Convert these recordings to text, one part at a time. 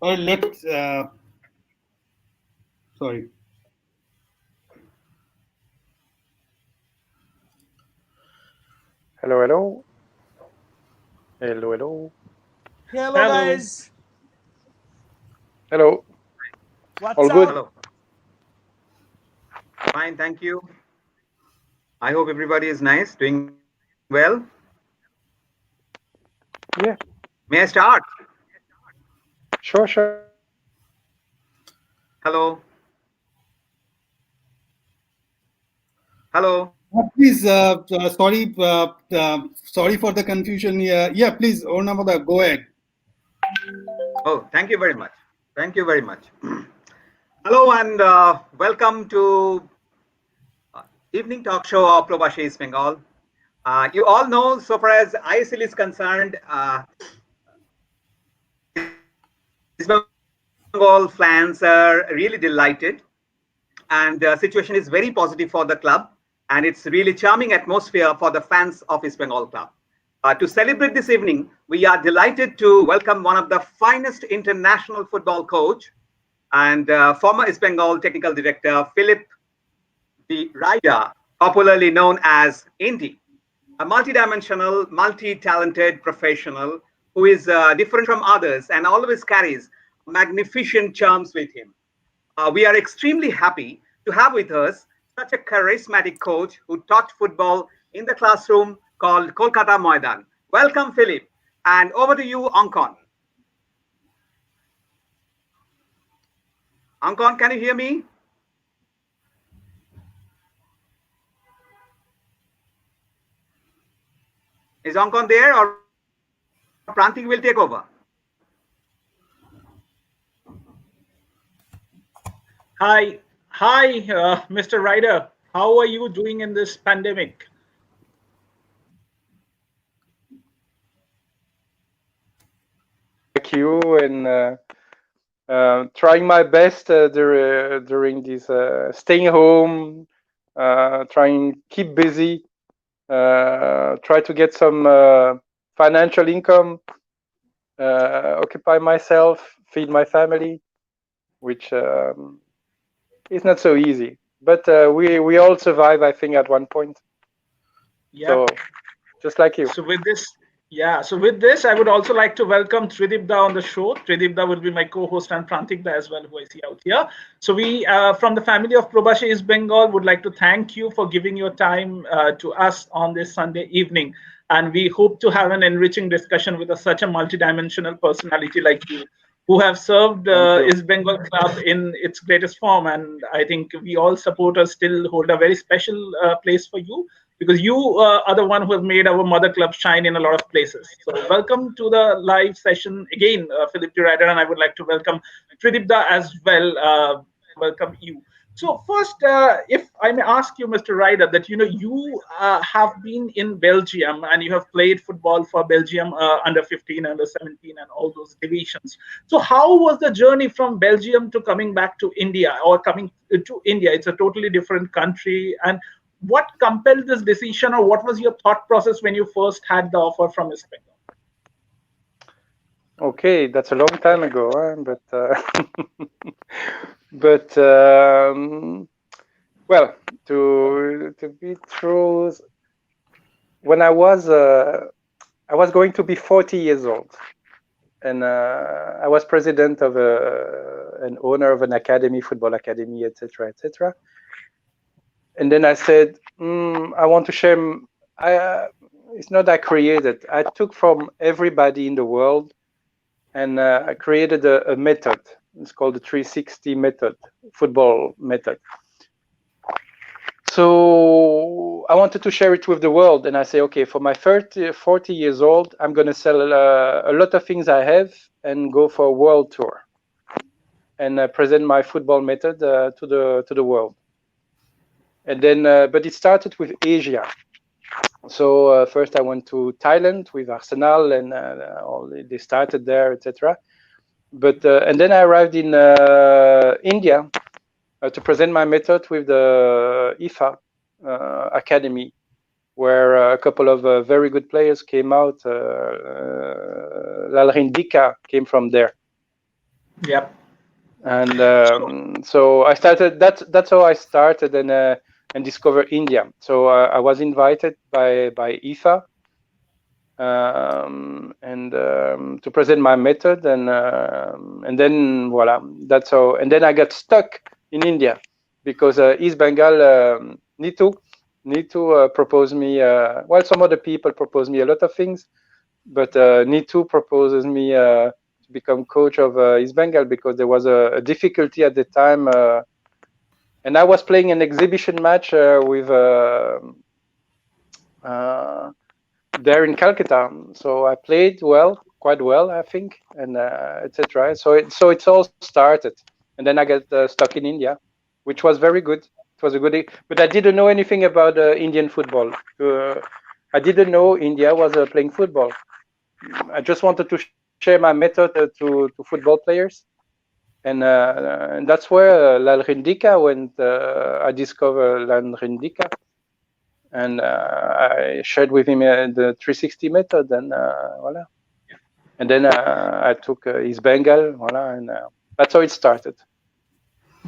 Or let's. Sorry. Hello, hello. Hello, hello. Hello, Hello. guys. Hello. What's All good? up? Hello. Fine, thank you. I hope everybody is nice, doing well. Yeah, May I start? sure. Hello. Hello. Please, sorry for the confusion. Yeah, please, Ornamada, go ahead. Oh, thank you very much. Thank you very much. Hello and welcome to uh, evening talk show of Probashi East Bengal. You all know, so far as ISL is concerned, East Bengal fans are really delighted, and the situation is very positive for the club, and it's really charming atmosphere for the fans of East Bengal club. To celebrate this evening, we are delighted to welcome one of the finest international football coach and former East Bengal technical director, Philippe De Ridder, popularly known as Indy, a multidimensional, multi-talented professional who is different from others and always carries magnificent charms with him. We are extremely happy to have with us such a charismatic coach who taught football in the classroom called Kolkata Maidan. Welcome, Philip. And over to you, Ankon. Ankon, can you hear me? Is Ankon there or Prantik will take over? Hi, Mr. Ryder. How are you doing in this pandemic? Like you and trying my best during this staying home, trying keep busy, try to get some financial income, occupy myself, feed my family, which is not so easy. But we all survive, I think, at one point. Yeah. So just like you. So with this, yeah. So with this, I would also like to welcome Tridipda on the show. Tridipda will be my co-host and Prantikda as well, who I see out here. So we, from the family of Probashi East Bengal, would like to thank you for giving your time to us on this Sunday evening. And we hope to have an enriching discussion with such a multidimensional personality like you, who have served Thank you. East Bengal club in its greatest form. And I think we all supporters still hold a very special place for you, because you are the one who has made our mother club shine in a lot of places. So welcome to the live session again, Philippe De Ridder, and I would like to welcome Tridipda as well. Welcome you. So first, if I may ask you, Mr. Ryder, that you have been in Belgium and you have played football for Belgium under 15, under 17, and all those divisions. So how was the journey from Belgium to coming back to India, or coming to India? It's a totally different country, and what compelled this decision, or what was your thought process when you first had the offer from East Bengal? Okay, that's a long time ago, but but well, to be true, when I was going to be 40 years old, and I was president of an owner of an academy, football academy, etc., etc. And then I said, I want to share. It's not I created. I took from everybody in the world, and I created a method. It's called the 360 method, football method. So I wanted to share it with the world, and I say, okay, for my 40 years old, I'm going to sell a lot of things I have and go for a world tour and present my football method to the world. And then, but it started with Asia. So first I went to Thailand with Arsenal, and they started there, etc. But and then I arrived in India to present my method with the IFA Academy, where a couple of very good players came out. Lalrindika came from there. Yep. And so I started. That's how I started and discovered India. So I was invited by IFA to present my method, and then voila, that's how. And then I got stuck in India because EastBengal Nitu proposed me. Well, some other people proposed me a lot of things, but Nitu proposes me to become coach of EastBengal because there was a difficulty at the time, and I was playing an exhibition match with. There in Calcutta, so I played quite well, I think, and etc. So it's all started, and then I got stuck in India, which was very good. It was a good, but I didn't know anything about Indian football. I didn't know India was playing football. I just wanted to share my method to football players, and that's where Lal Rindika went. I discovered Lal Rindika. And I shared with him the 360 method, and voila. And then I took EastBengal, voila, and that's how it started.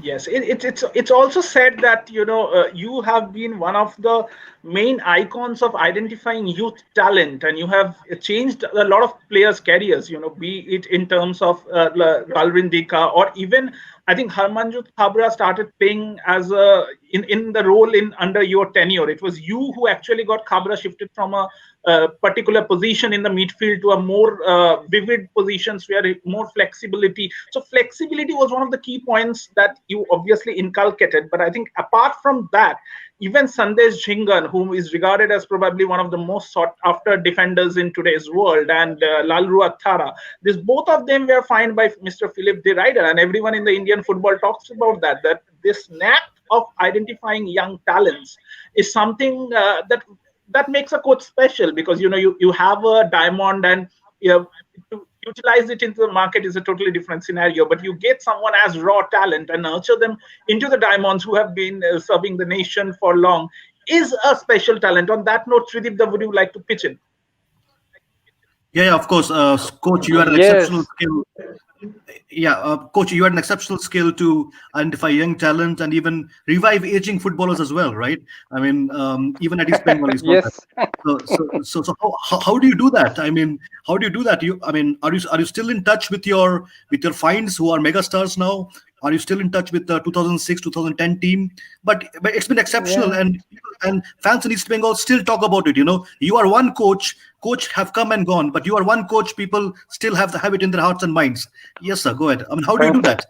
Yes, it's also said that you have been one of the main icons of identifying youth talent, and you have changed a lot of players' careers. Be it in terms of Galvin Dika, or even I think Harmanjot Kabra started playing as in the role in under your tenure. It was you who actually got Kabra shifted from a particular position in the midfield to a more vivid positions where more flexibility. So flexibility was one of the key points that you obviously inculcated. But I think apart from that, even Sandesh Jhingan, whom is regarded as probably one of the most sought after defenders in today's world, and Lalru Athara, both of them were fined by Mr. Philippe De Ridder, and everyone in the Indian football talks about that this knack of identifying young talents is something that makes a coach special, because you have a diamond, and to utilize it into the market is a totally different scenario. But you get someone as raw talent and nurture them into the diamonds who have been serving the nation for long is a special talent. On that note, Tridipda, would you like to pitch in? Yeah, of course, coach. You had an exceptional skill. Yeah, coach, you had an exceptional skill to identify young talent and even revive aging footballers as well, right? I mean, even at EastBengal, Yes. So how do you do that? I mean, how do you do that? Are you still in touch with your finds who are megastars now? Are you still in touch with the 2006, 2010 team? But it's been exceptional, and fans in EastBengal still talk about it. You are one coach have come and gone, but you are one coach. People still have it in their hearts and minds. Yes, sir. Go ahead. I mean, how do you do that?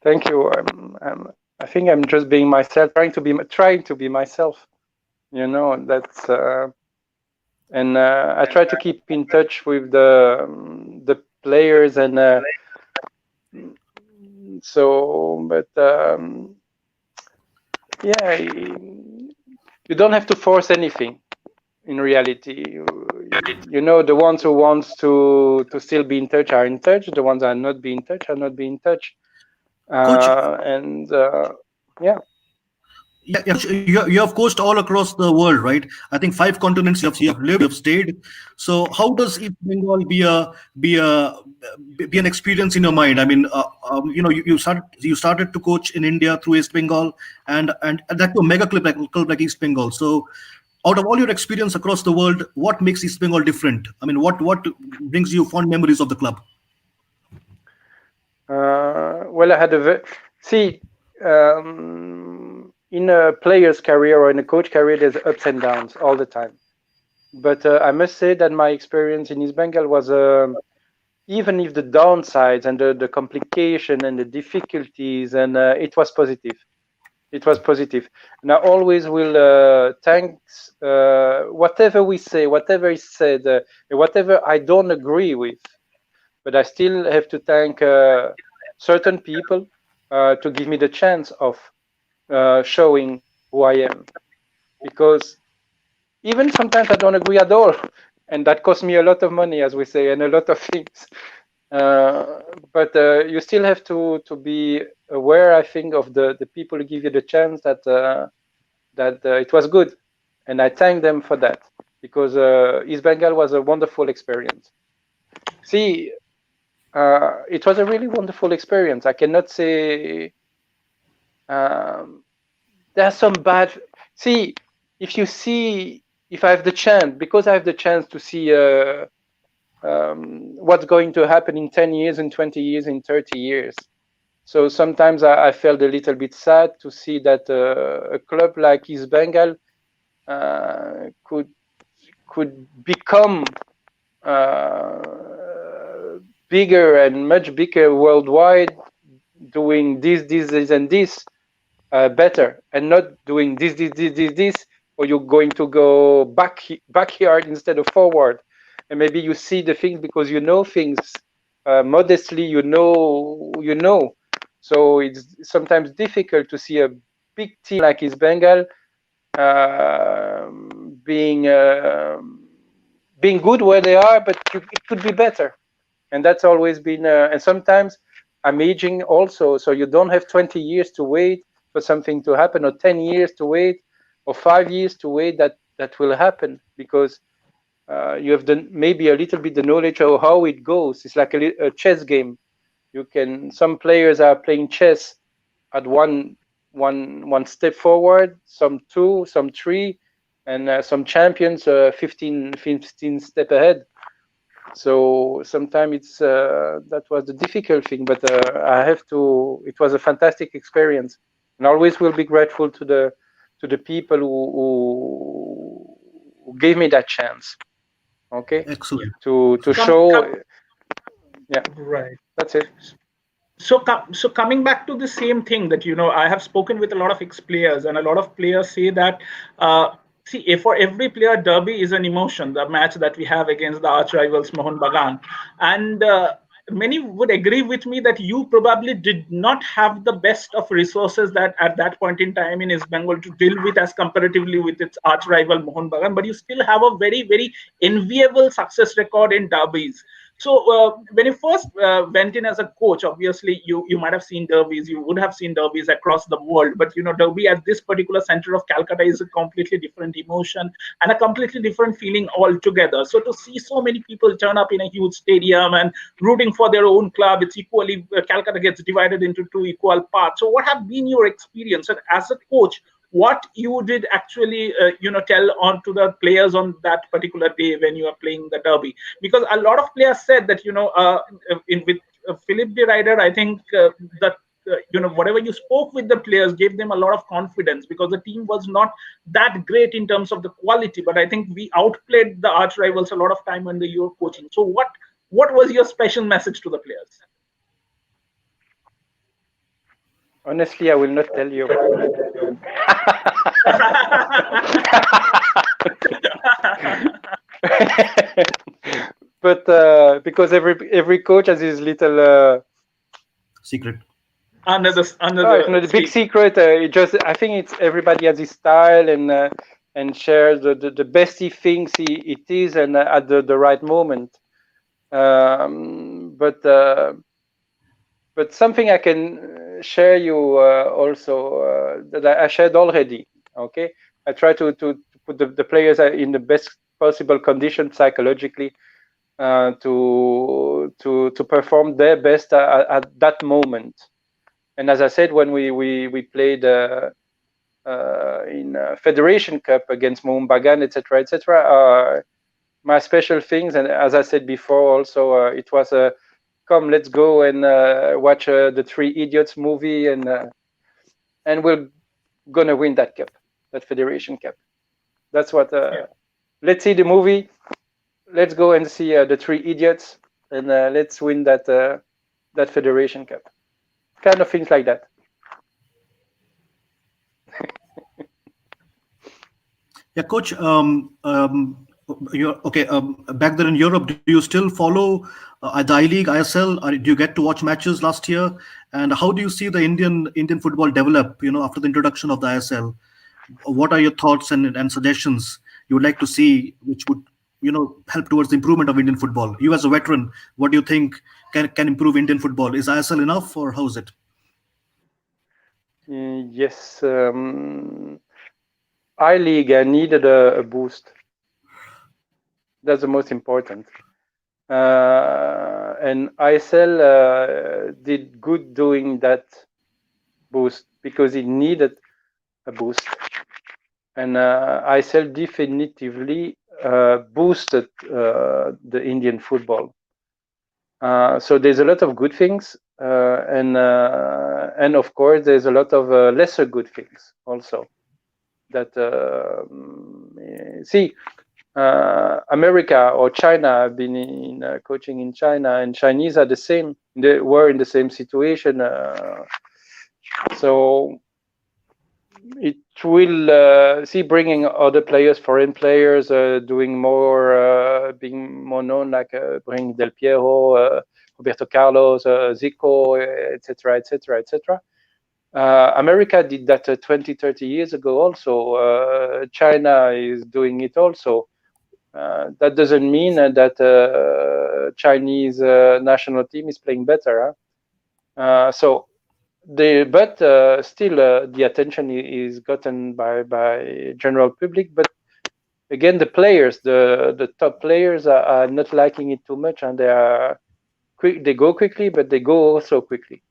Thank you. I think I'm just being myself, trying to be myself. That's and I try to keep in touch with the players, and but yeah, you don't have to force anything. In reality, the ones who wants to still be in touch are in touch. The ones that are not be in touch are not be in touch. Yeah. You have coached all across the world, right? I think 5 continents you have lived, you have stayed. So how does East Bengal be an experience in your mind? I mean, you started to coach in India through East Bengal, and that to a mega club like East Bengal. So, out of all your experience across the world, what makes East Bengal different? I mean, what brings you fond memories of the club? Well, I had in a player's career or in a coach career, there's ups and downs all the time. But I must say that my experience in EastBengal was, even if the downsides and the complication and the difficulties, and it was positive. It was positive. And I always will thank whatever we say, whatever is said, whatever I don't agree with. But I still have to thank certain people to give me the chance of showing who I am, because even sometimes I don't agree at all, and that costs me a lot of money, as we say, and a lot of things. But you still have to be aware, I think, of the people who give you the chance that it was good, and I thank them for that, because EastBengal was a wonderful experience. See, it was a really wonderful experience. I cannot say there are some bad. See, if I have the chance, because I have the chance to see what's going to happen in 10 years, in 20 years, in 30 years. So sometimes I felt a little bit sad to see that a club like EastBengal could become bigger and much bigger worldwide, doing this, and this better, and not doing this, or you're going to go backyard instead of forward. And maybe you see the things because you know things modestly, you know. So it's sometimes difficult to see a big team like EastBengal being good where they are, but it could be better. And that's always been. And sometimes I'm aging also, so you don't have 20 years to wait for something to happen, or 10 years to wait, or 5 years to wait that will happen, because you have maybe a little bit the knowledge of how it goes. It's like a chess game. Some players are playing chess at one step forward, some 2, some 3, and some champions 15 step ahead. So sometimes it's that was the difficult thing, but it was a fantastic experience, and always will be grateful to the people who gave me that chance. Okay. Excellent. To show. Yeah. Right. That's it. So coming back to the same thing that, I have spoken with a lot of ex-players, and a lot of players say that, see, for every player, derby is an emotion, the match that we have against the arch rivals Mohun Bagan. And many would agree with me that you probably did not have the best of resources that at that point in time in EastBengal to deal with as comparatively with its arch rival Mohun Bagan, but you still have a very, very enviable success record in derbies. So when you first went in as a coach, obviously you might have seen derbies, you would have seen derbies across the world, but derby at this particular center of Calcutta is a completely different emotion and a completely different feeling altogether. So to see so many people turn up in a huge stadium and rooting for their own club, it's equally, Calcutta gets divided into 2 equal parts. So what have been your experience? And as a coach, what you did actually, tell on to the players on that particular day when you are playing the derby? Because a lot of players said that, with Philippe De Ridder, I think that, whatever you spoke with the players gave them a lot of confidence, because the team was not that great in terms of the quality. But I think we outplayed the arch rivals a lot of time under your coaching. So what was your special message to the players? Honestly, I will not tell you. But because every coach has his little secret. It's not a big secret. I think it's everybody has his style and shares the best he thinks it is, and at the right moment. But something I can share you also that I shared already. Okay, I try to put the players in the best possible condition psychologically to perform their best at that moment. And as I said, when we played in Federation Cup against Mohun Bagan, etc., my special things, and as I said before, also it was come, let's go and watch the Three Idiots movie, and we're gonna win that cup, that Federation Cup. That's what. Let's see the movie. Let's go and see the Three Idiots, and let's win that Federation Cup. Kind of things like that. Yeah, coach. You're okay. Back there in Europe, do you still follow the I-League, ISL? Or do you get to watch matches last year? And how do you see the Indian football develop? After the introduction of the ISL, what are your thoughts and suggestions you would like to see, which would help towards the improvement of Indian football? You as a veteran, what do you think can improve Indian football? Is ISL enough, or how is it? Yes, I-League needed a boost. That's the most important. And ISL did good doing that boost because it needed a boost. And ISL definitively boosted the Indian football. So there's a lot of good things, and of course there's a lot of lesser good things also. That America or China, I've been in coaching in China, and Chinese are the same. They were in the same situation. So it will bringing other players, foreign players, doing more, being more known, like bring Del Piero, Roberto Carlos, Zico, etc., etc., etc. America did that 20, 30 years ago also. China is doing it also. That doesn't mean that Chinese national team is playing better. Still, the attention is gotten by general public. But again, the players, the top players are not liking it too much, and they are quick. They go quickly, but they go also quickly.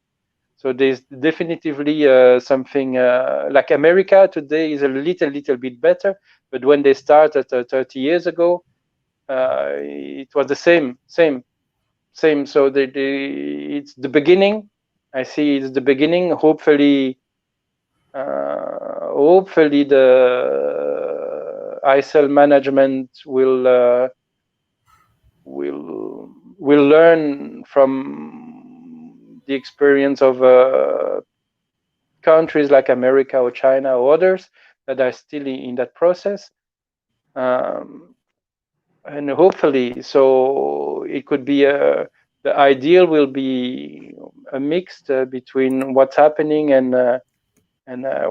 So there's definitively something like America today is a little bit better, but when they started 30 years ago, it was the same. So it's the beginning. I see it's the beginning. Hopefully the ISL management will learn from the experience of countries like America or China or others that are still in that process. And hopefully, so it could be the ideal will be a mix between what's happening and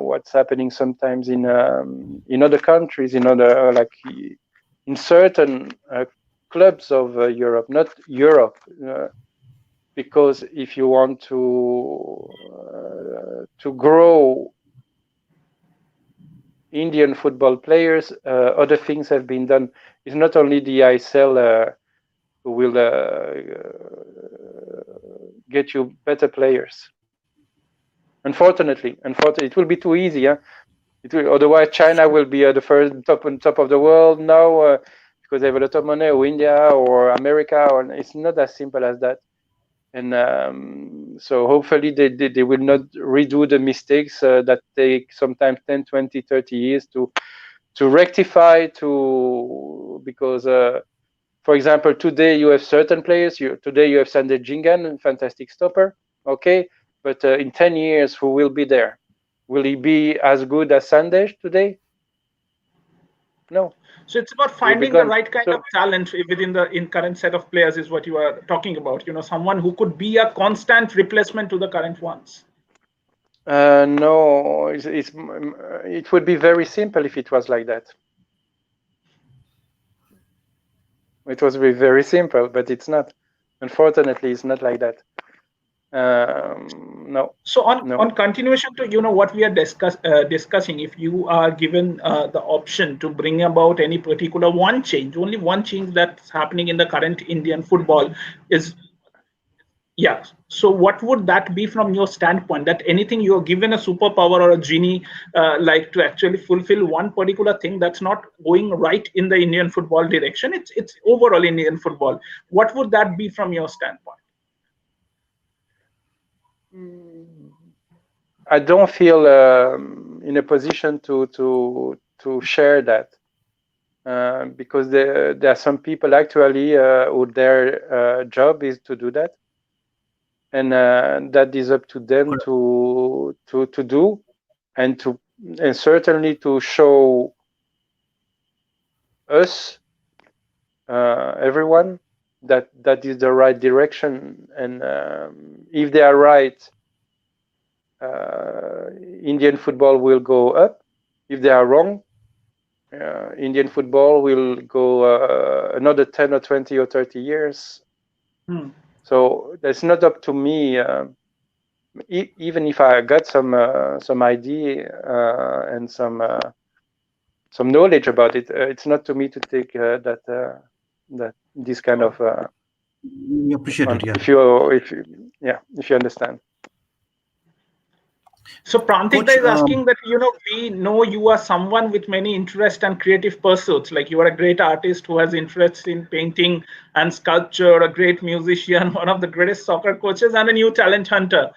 what's happening sometimes in other countries, in other in certain clubs of Europe, not Europe, because if you want to grow Indian football players, other things have been done. It's not only the ISL who will get you better players. Unfortunately, it will be too easy. Otherwise, China will be the first top of the world now because they have a lot of money, or India or America, or it's not as simple as that. And so hopefully they will not redo the mistakes that take sometimes 10, 20, 30 years to rectify, because for example, today you have certain players. Today you have Sander Jingan, fantastic stopper. Okay, but in 10 years, who will be there? Will he be as good as Sandesh today? No. So it's about finding the right kind of talent within the current set of players is what you are talking about. Someone who could be a constant replacement to the current ones. No, it would be very simple if it was like that. It was very simple, but it's not. Unfortunately, it's not like that. No. So on continuation to what we are discussing, if you are given the option to bring about any particular only one change that's happening in the current Indian football is, so what would that be from your standpoint? That anything you're given a superpower or a genie, like to actually fulfill one particular thing that's not going right in the Indian football direction, it's overall Indian football. What would that be from your standpoint? I don't feel in a position to share that because there are some people actually who their job is to do that, and that is up to them to do, and certainly to show us everyone that is the right direction, and if they are right, Indian football will go up. If they are wrong, Indian football will go another 10 or 20 or 30 years. So that's not up to me. Even if I got some idea and some knowledge about it, it's not to me to take that this kind of We appreciate it. Yeah. If you understand. So Prantik Coach, is asking that, we know you are someone with many interests and creative pursuits. Like you are a great artist who has interests in painting and sculpture, a great musician, one of the greatest soccer coaches, and a new talent hunter.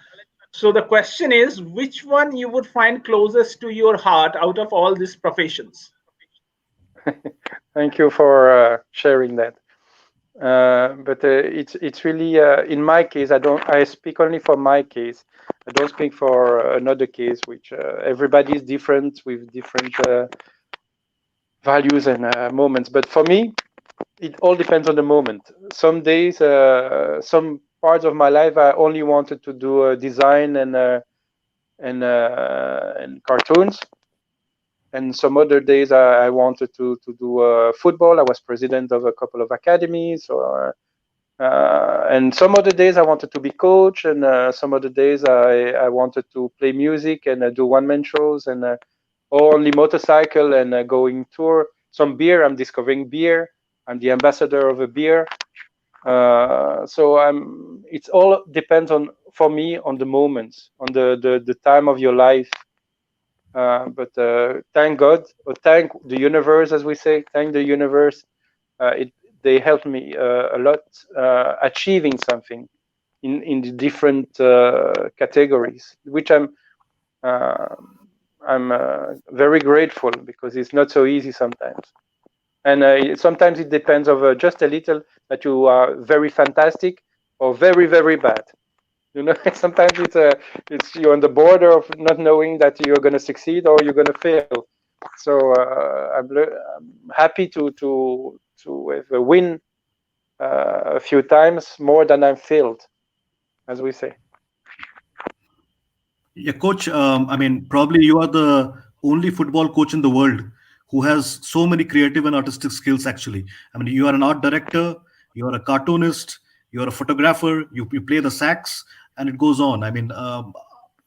So the question is, which one you would find closest to your heart out of all these professions? Thank you for sharing that. But it's really in my case. I speak only for my case. I don't speak for another case, which everybody is different with different values and moments. But for me, it all depends on the moment. Some days, some parts of my life, I only wanted to do design and cartoons. And some other days, I wanted to do football. I was president of a couple of academies, and some other days I wanted to be coach, and some other days I wanted to play music and do one-man shows, and or only motorcycle and going tour. Some beer, I'm discovering beer. I'm the ambassador of a beer. So it all depends on, for me, on the moments, on the time of your life. But thank God, or thank the universe, as we say, thank the universe. They helped me a lot achieving something in the different categories, which I'm very grateful, because it's not so easy sometimes. And sometimes it depends of just a little, that you are very fantastic or very, very bad. Sometimes it's you're on the border of not knowing that you're going to succeed or you're going to fail. So I'm happy to have a win a few times more than I've failed, as we say. Yeah, coach. Probably you are the only football coach in the world who has so many creative and artistic skills. Actually, you are an art director, you are a cartoonist, you are a photographer, you play the sax, and it goes on.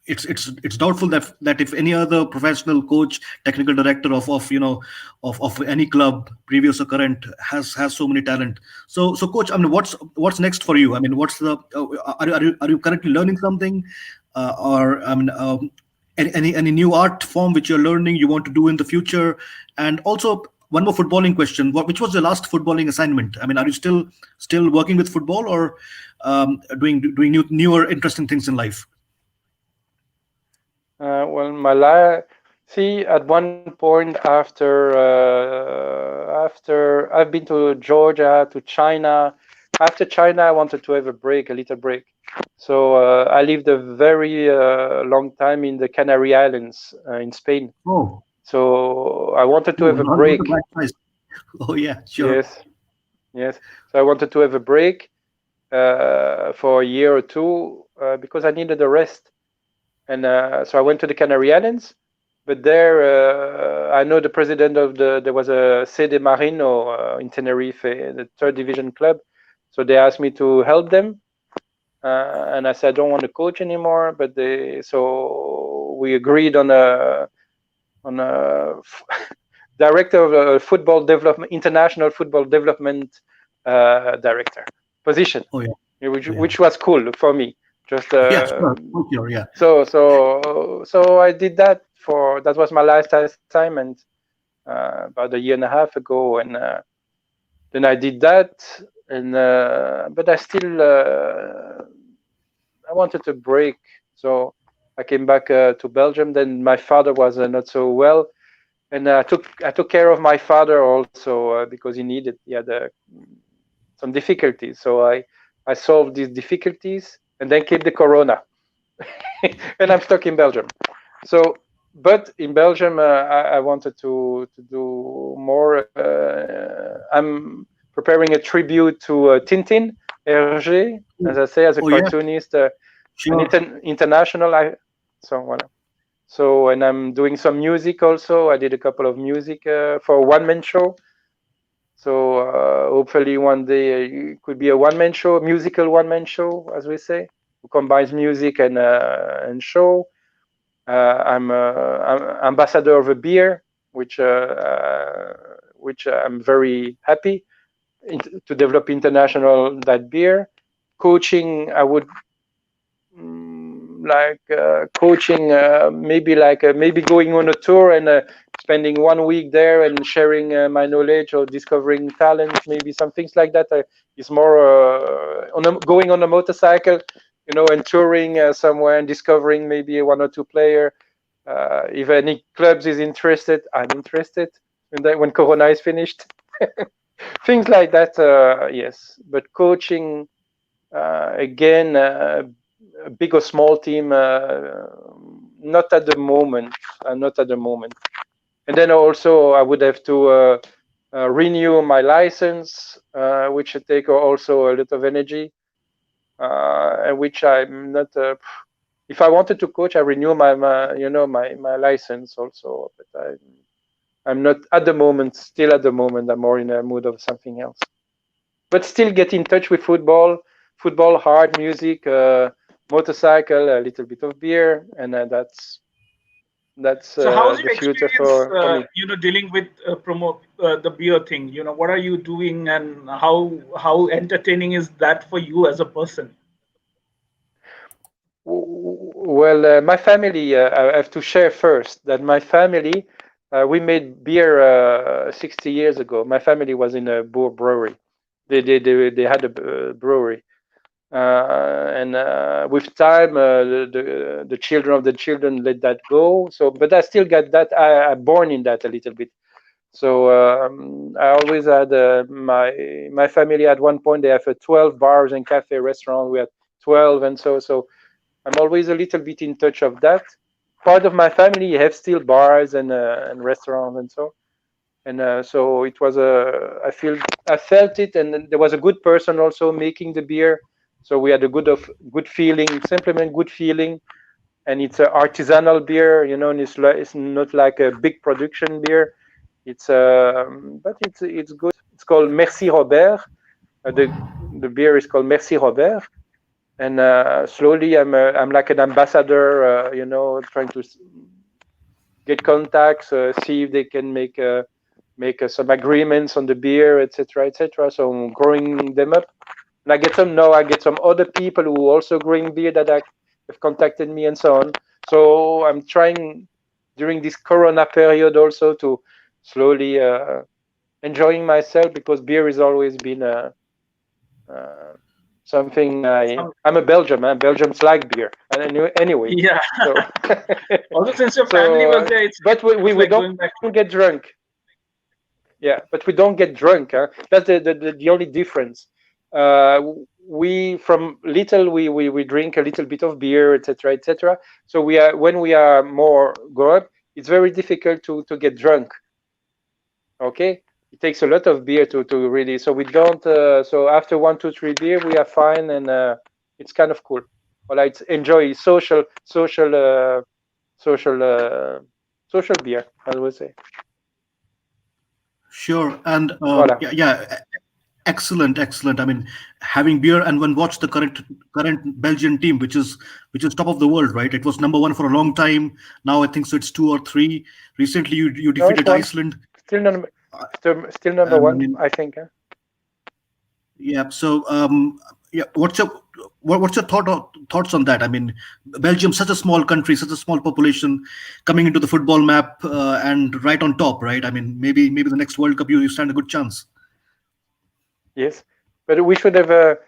It's doubtful that if any other professional coach, technical director of any club, previous or current, has so many talent. So coach, what's next for you? What's the are you currently learning something, or any new art form which you're learning you want to do in the future? And also one more footballing question: which was the last footballing assignment? Are you still working with football, or doing newer interesting things in life? Well, see, at one point after I've been to Georgia, to China. After China, I wanted to have a little break. So I lived a very long time in the Canary Islands in Spain. Oh. So I wanted to have a break. Oh yeah, sure. Yes. So I wanted to have a break for a year or two because I needed a rest. And so I went to the Canary Islands, but there I know the president of there was a CD Marino in Tenerife, the third division club. So they asked me to help them, and I said I don't want to coach anymore. But so we agreed on a director of football development, international football development director position. Oh yeah. Which was cool for me. Just sure. Yeah. So I did that that was my last assignment about a year and a half ago, and then I did that, and but I still I wanted to break, so I came back to Belgium. Then my father was not so well, and I took care of my father also because he had some difficulties. So I solved these difficulties, and then came the corona. And I'm stuck in Belgium. So, but in Belgium, I wanted to do more. I'm preparing a tribute to Tintin, Hergé, as I say, as a cartoonist, sure. international. So, and I'm doing some music also. I did a couple of music for a one-man show. So hopefully one day it could be a one-man show, a musical one-man show, as we say, who combines music and show. I'm ambassador of a beer, which I'm very happy. to develop international that beer. Coaching, I would coaching, maybe going on a tour and spending 1 week there and sharing my knowledge or discovering talent, maybe some things like that. It's more going on a motorcycle, and touring somewhere and discovering maybe 1 or 2 player. If any clubs is interested, I'm interested. When Corona is finished, things like that. Yes, but coaching again. A big or small team, not at the moment. Not at the moment. And then also I would have to renew my license, which would take also a lot of energy, and which I'm not. If I wanted to coach, I renew my license also, but I'm not at the moment. Still at the moment, I'm more in a mood of something else. But still get in touch with football, hard music. Motorcycle, a little bit of beer, and that's so how's the your future experience for me. dealing with promote the beer thing? What are you doing, and how entertaining is that for you as a person? Well, my family, I have to share first that my family, we made beer 60 years ago. My family was in a brewery. They had a brewery. And with time, the children of the children let that go. So, but I still got that. I'm born in that a little bit. So I always had my family. At one point, they have 12 bars and cafe restaurant. We had 12, and so I'm always a little bit in touch of that. Part of my family have still bars and restaurants and so. And so it was I felt it, and there was a good person also making the beer. So we had a good feeling, simply good feeling, and it's an artisanal beer, and it's not like a big production beer. But it's good. It's called Merci Robert. The beer is called Merci Robert, and slowly I'm like an ambassador, trying to get contacts, see if they can make some agreements on the beer, etc., etc. So I'm growing them up. And I get some other people who also growing beer that have contacted me and so on. So I'm trying during this Corona period also to slowly enjoying myself, because beer has always been something. I'm a Belgian, man. Belgians like beer, and anyway. Yeah. So, also, since your family was there, but we like don't get drunk. Yeah, but we don't get drunk. Huh? That's the only difference. We from little we drink a little bit of beer, etc., etc. So when we are more grown up, it's very difficult to get drunk. Okay, it takes a lot of beer to really. So we don't. So after 1, 2, 3 beer, we are fine, and it's kind of cool. Well, I enjoy social beer, I would say. Sure, and Voilà. yeah, excellent. I mean, having beer and when watch the current Belgian team, which is top of the world, right? It was number 1 for a long time. Now I think so it's 2 or 3. Recently, you defeated Iceland. Still number 1, I mean, I think. Huh? Yeah. So yeah, what's your thoughts on that? I mean, Belgium, such a small country, such a small population, coming into the football map and right on top, right? I mean, maybe the next World Cup you stand a good chance. Yes, but we should have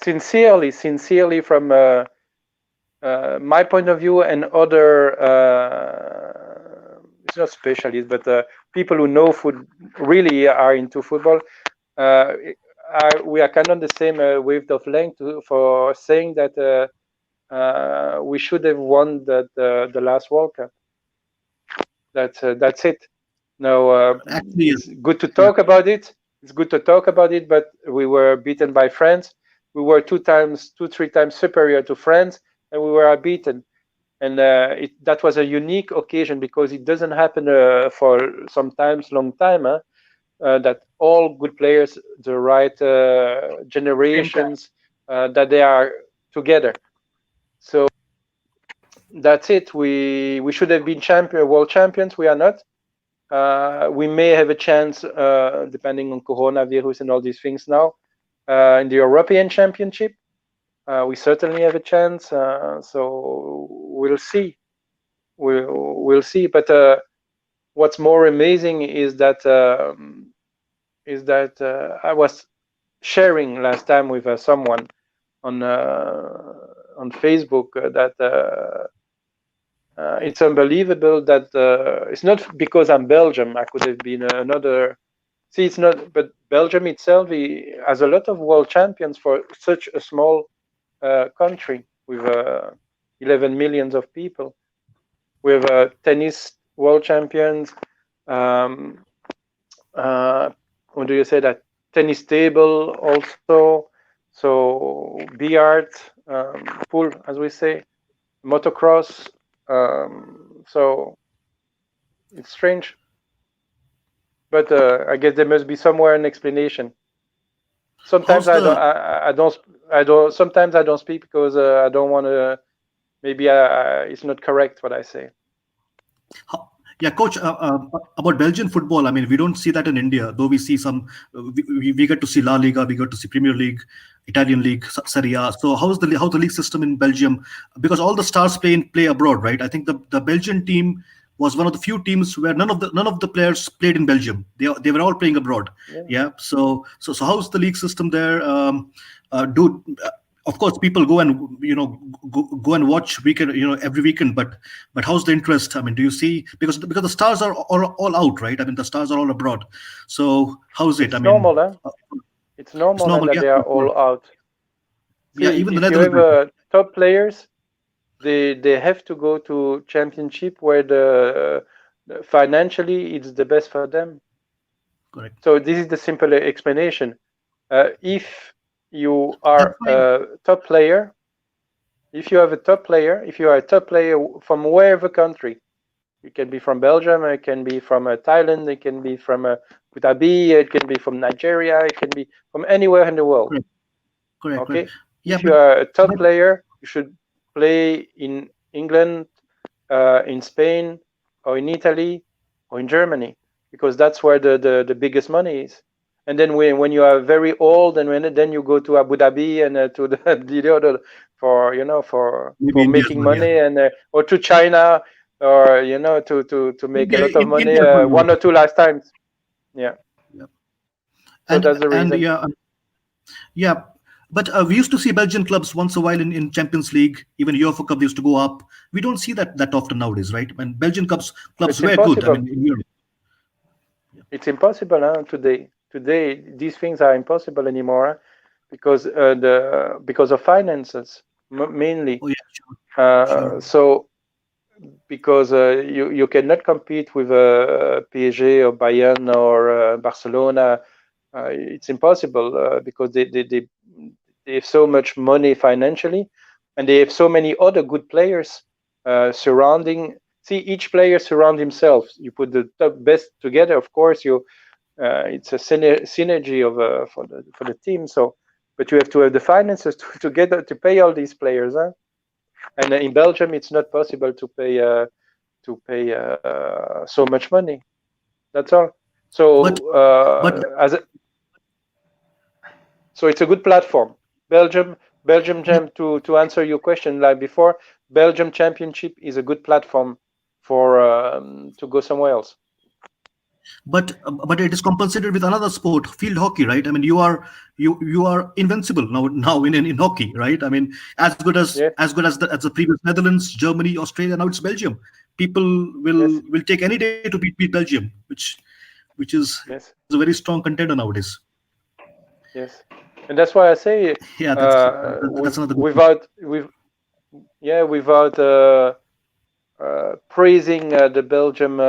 sincerely from my point of view and other it's not specialists, but people who know food really are into football. We are kind of the same wavelength for saying that we should have won the last World Cup. That's it. Now Actually, it's good to talk about it. It's good to talk about it, but we were beaten by France. We were 3 times superior to France, and we were beaten. And that was a unique occasion, because it doesn't happen for sometimes long time. That all good players, the right generations, that they are together. So that's it. We should have been world champions. We are not. We may have a chance, depending on coronavirus and all these things now, in the European Championship. We certainly have a chance. So we'll see. We'll see. But what's more amazing is that I was sharing last time with someone on Facebook that it's unbelievable that it's not because I'm Belgium. I could have been another. See, it's not. But Belgium itself has a lot of world champions for such a small country with 11 millions of people. We have tennis world champions. What do you say that? Tennis table also. So billard, pool, as we say, motocross. So it's strange, but I guess there must be somewhere an explanation. Sometimes I don't. Sometimes I don't speak because I don't want to. Maybe it's not correct what I say. Yeah, coach, about Belgian football, I mean, we don't see that in India, though we see some, we get to see La Liga, we get to see Premier League, Italian League, Serie A. So how's the league system in Belgium? Because all the stars play abroad, right? I think the Belgian team was one of the few teams where none of the players played in Belgium. They were all playing abroad. Yeah. So how's the league system there? Of course, people go and go and watch every weekend. But how's the interest? I mean, do you see because the stars are all out, right? I mean, the stars are all abroad. So how's it? It's normal, huh? It's normal that they are all out. See, even if the you have top players, they have to go to championship where the financially it's the best for them. Correct. So this is the simple explanation. If you are a top player, if you are a top player from wherever country, it can be from Belgium, it can be from Thailand, it can be from Abu Dhabi, it can be from Nigeria, it can be from anywhere in the world. Correct. Okay. Correct. Yeah, if you are a top player, you should play in England, in Spain, or in Italy, or in Germany, because that's where the biggest money is. And then when you are very old, and then you go to Abu Dhabi and to the other for making money, and or to China, or to make a lot of money one or two lifetimes. Yeah. So that's the reason. Yeah. But we used to see Belgian clubs once a while in Champions League. Even UEFA Cup used to go up. We don't see that often nowadays, right? And Belgian clubs were good. I mean, in Europe. It's impossible today. Today, these things are impossible anymore because of finances mainly. Oh, yeah, sure. So because you cannot compete with PSG or Bayern or Barcelona, it's impossible because they have so much money financially, and they have so many other good players surrounding. See, each player surround himself. You put the top best together. Of course, it's a synergy of for the team. So, but you have to have the finances to pay all these players. And in Belgium, it's not possible to pay so much money. That's all. So so it's a good platform. Belgium Jam, to answer your question like before, Belgium Championship is a good platform for to go somewhere else. But it is compensated with another sport, field hockey, right? I mean, you are invincible now in hockey, right? I mean, as good as the previous Netherlands, Germany, Australia. Now it's Belgium. People will take any day to beat Belgium, which is a very strong contender nowadays. Yes, and that's why I say that's another without praising the Belgium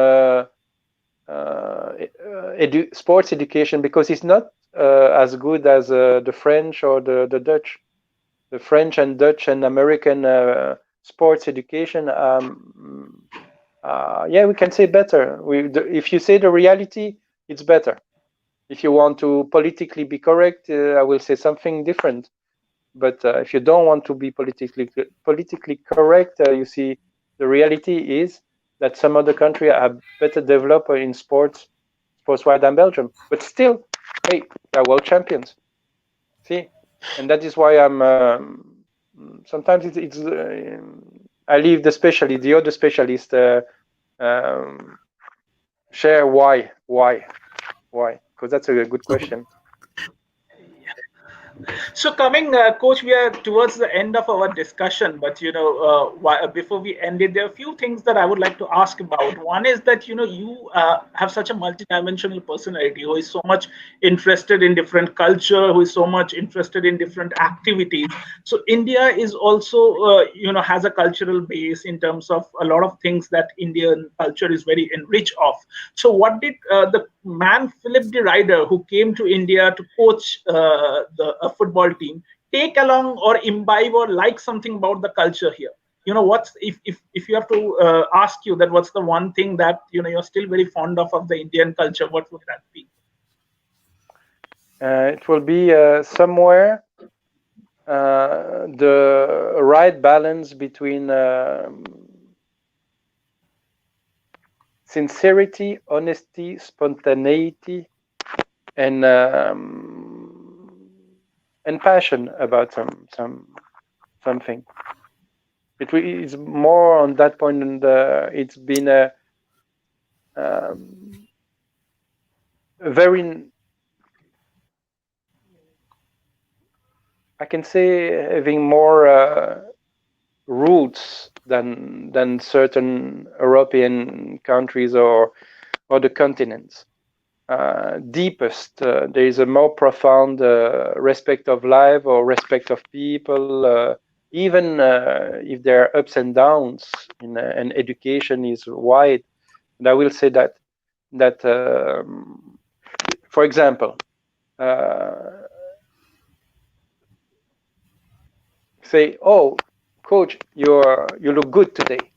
sports education, because it's not as good as the French or the Dutch. The French and Dutch and American sports education, we can say better. If you say the reality, it's better. If you want to politically be correct, I will say something different. But if you don't want to be politically correct, you see, the reality is that some other country are better developed in sports-wise than Belgium. But still, hey, they're world champions. See, and that is why I'm. Sometimes it's I leave the other specialist share why, because that's a good question. So coming, Coach, we are towards the end of our discussion, but before we end it, there are a few things that I would like to ask about. One is that you have such a multidimensional personality who is so much interested in different culture, who is so much interested in different activities. So India is also has a cultural base in terms of a lot of things that Indian culture is very enriched of. So what did the man Philippe De Ridder, who came to India to coach a football team, take along or imbibe or like something about the culture here? What's if you have to ask you that what's the one thing that you're still very fond of the Indian culture, what would that be? It will be somewhere the right balance between sincerity, honesty, spontaneity, and passion about something. It is more on that point, and it's been a very, I can say, having more roots than certain European countries or other continents. Deepest, there is a more profound respect of life or respect of people, even if there are ups and downs, and education is wide. And I will say that for example, say, "Oh, coach, you look good today,"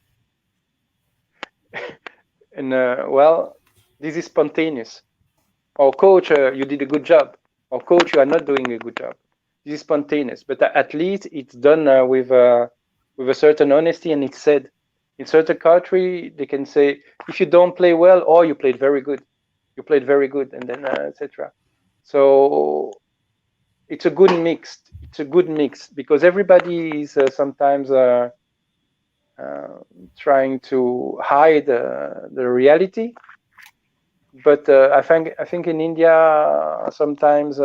and well, this is spontaneous. Or coach, you did a good job. Or coach, you are not doing a good job. This is spontaneous, but at least it's done with a certain honesty, and it's said. In certain country, they can say, if you don't play well, or you played very good, and then etc. So it's a good mix. It's a good mix because everybody is sometimes trying to hide the reality. But I think in India sometimes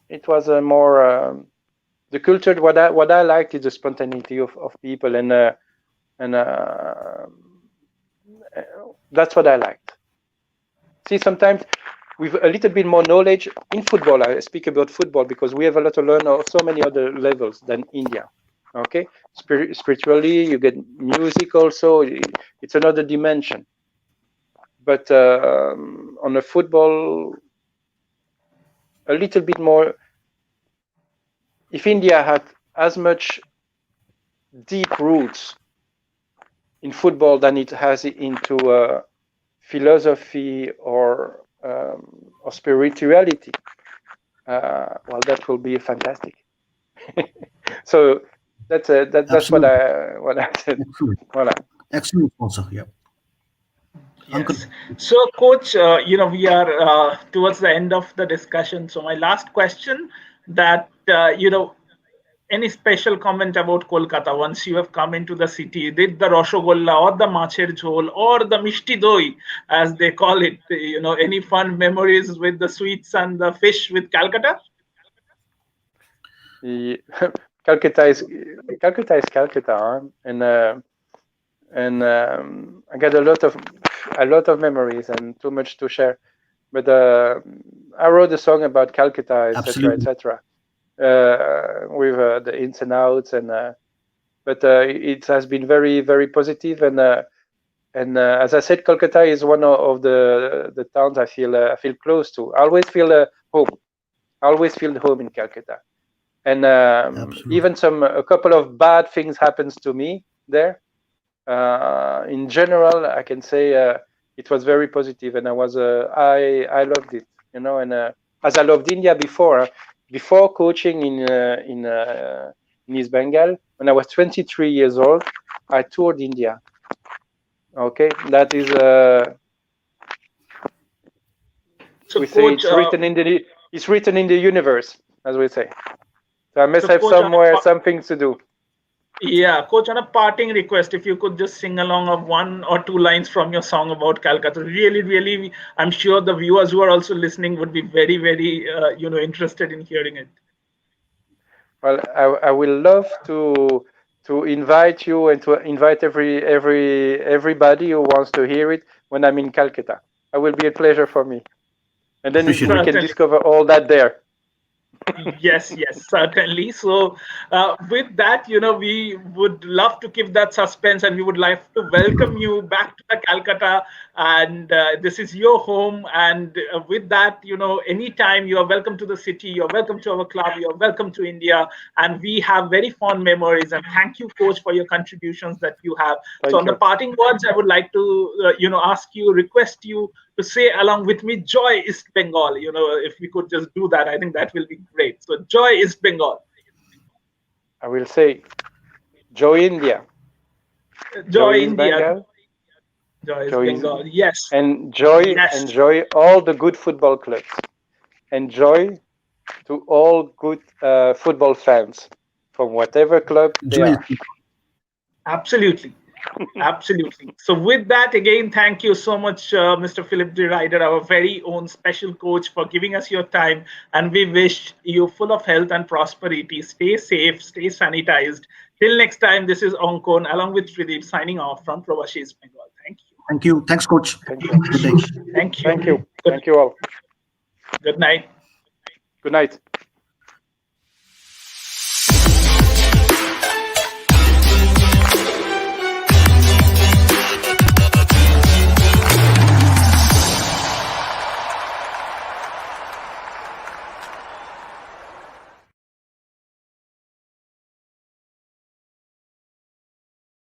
it was a more the culture. What I liked is the spontaneity of people, and that's what I liked. See, sometimes with a little bit more knowledge in football, I speak about football because we have a lot to learn on so many other levels than India. Okay, spiritually, you get music also. It's another dimension. But on a football, a little bit more. If India had as much deep roots in football than it has into philosophy or spirituality, well, that will be fantastic. So that's what I said. Voilà. Excellent sponsor. Yeah. Yes. So, Coach, we are towards the end of the discussion. So, my last question: that any special comment about Kolkata once you have come into the city? Did the Rashogolla or the Macher Jhol or the Mishti Doi, as they call it, any fun memories with the sweets and the fish with Calcutta? Yeah. Calcutta is Calcutta, huh? And I got a lot of memories and too much to share. But I wrote a song about Calcutta, etc., etc., with the ins and outs, and but it has been very, very positive. And as I said, Kolkata is one of the towns I feel close to. I always feel home. I always feel home in Calcutta. And even a couple of bad things happens to me there. In general, I can say it was very positive, and I loved it, and as I loved India before coaching in EastBengal, when I was 23 years old, I toured India, Okay, that is So, we say Coach, it's written in the universe, as we say. So I must So, have Coach, somewhere something to do. yeah, Coach, on a parting request, if you could just sing along of 1 or 2 lines from your song about Calcutta. Really, really, I'm sure the viewers who are also listening would be very, very, interested in hearing it. Well, I will love to invite you and to invite everybody who wants to hear it when I'm in Calcutta. It will be a pleasure for me, and then we Certainly. can discover all that there. Yes, certainly. So, with that, we would love to keep that suspense, and we would like to welcome you back to the Calcutta. And this is your home. And with that, anytime you are welcome to the city, you're welcome to our club, you're welcome to India, and we have very fond memories. And thank you, Coach, for your contributions that you have. Thank so, on you. the parting words, I would like to, request you to say along with me, Joy East Bengal. If we could just do that, I think that will be great. So, Joy East Bengal. I will say, Joy India. Joy East India. Bengal. Joy East Bengal. Yes. Enjoy all the good football clubs. Enjoy to all good football fans from whatever club they are. Absolutely. Absolutely. So with that, again, thank you so much, Mr. Philippe De Ridder, our very own special coach, for giving us your time. And we wish you full of health and prosperity. Stay safe, stay sanitized. Till next time, this is Onkon, along with Tridip, signing off from Provashi East Bengal. Thank you. Thank you. Thanks, Coach. Thank you. Good day. Thank you. Thank you. Thank you all. Good night. Good night.